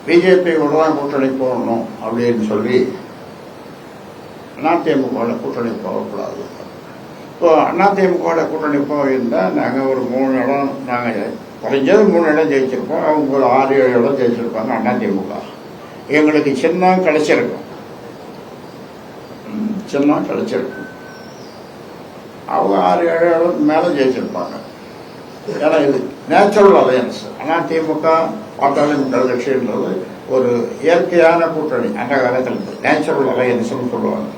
பிஜேபியோட தான் கூட்டணி போகணும் அப்படின்னு சொல்லி அதிமுக கூட்டணி போகக்கூடாது. இப்போ அதிமுக கூட்டணி போயிருந்தால் நாங்கள் ஒரு 3 இடம், நாங்கள் குறைஞ்சது 3 இடம் ஜெயிச்சிருப்போம். அவங்க ஒரு 6-7 இடம் ஜெயிச்சிருப்பாங்க அதிமுக. எங்களுக்கு சின்னம் கிடைச்சிருக்கும், சின்னம் கிடைச்சிருக்கும். அவங்க 6-7 இடம் மேலே ஜெயிச்சிருப்பாங்க. ஏன்னா இது நேச்சுரல் அலையன்ஸ். அதிமுக பாட்டாளி மக்கள் கட்சின்றது ஒரு இயற்கையான கூட்டணி. அந்த காலத்தில் நேச்சுரல் அலையன்ஸ்னு சொல்லுவாங்க.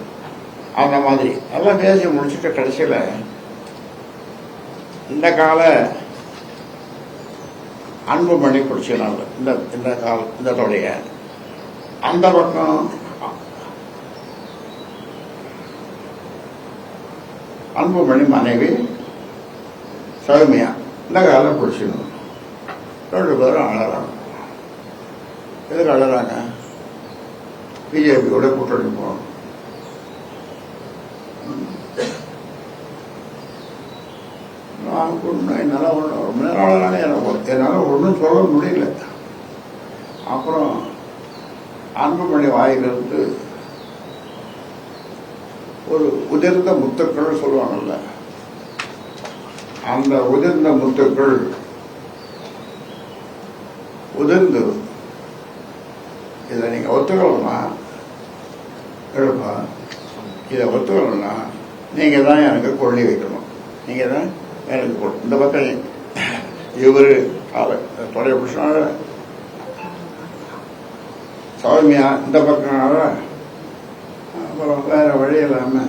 அந்த மாதிரி எல்லாம் பேசி முடிச்சுட்டு கடைசியில் இந்த கால அன்புமணி பிடிச்சினாங்க. இந்த தொடைய அந்த பக்கம் அன்புமணி மனைவி சௌமியா இந்த காலம் பிடிச்சிடணும். 2 பேரும் அழறாங்க. எதுக்கு அழறாங்க? பிஜேபியோட கூட்டணி போகணும். என்னால் ரொம்ப நேரம் என்னால் ஒன்றும் சொல்ல முடியல. அப்புறம் அன்புமணி வாயிலிருந்து ஒரு உதிர்ந்த முத்துக்கள் சொல்லுவாங்கல்ல, அந்த உதிர்ந்த முத்துக்கள் உதிர்ந்து இதை நீங்க ஒத்துக்கலன்னா எழுப்பா, இதை ஒத்துக்கலன்னா நீங்க தான் எனக்கு கொள்ளி வைக்கணும், நீங்க தான் எனக்கு இந்த பக்கம் இவரு தொடைய புருஷனால சௌமியா இந்த பக்கம்னால அப்புறம் வேற வழி இல்லாம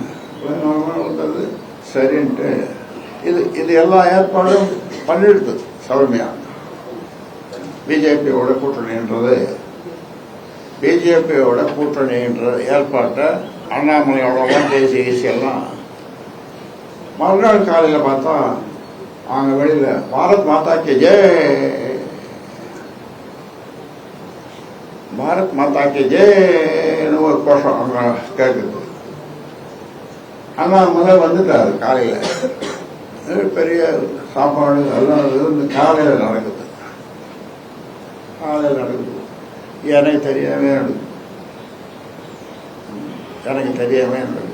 வந்தது சரின்ட்டு இது எல்லா ஏற்பாடும் பண்ணிடுது சௌமியா. பிஜேபியோட கூட்டணின்றது பிஜேபியோட கூட்டணின்ற ஏற்பாட்டை அண்ணாமலையோட பேசி எல்லாம் மறுநாள் காலையில் பார்த்தா அவங்க வெளியில பாரத் மாதா கே ஜெய், பாரத் மாதா கே ஜெய்னு ஒரு கோஷம் அங்க கேட்குது. அண்ணாமலை வந்துட்டாரு காலையில. பெரிய சாப்பாடு எல்லாம் இருந்து காலையில் நடக்குது. எனக்கு தெரியாமே நடக்குது.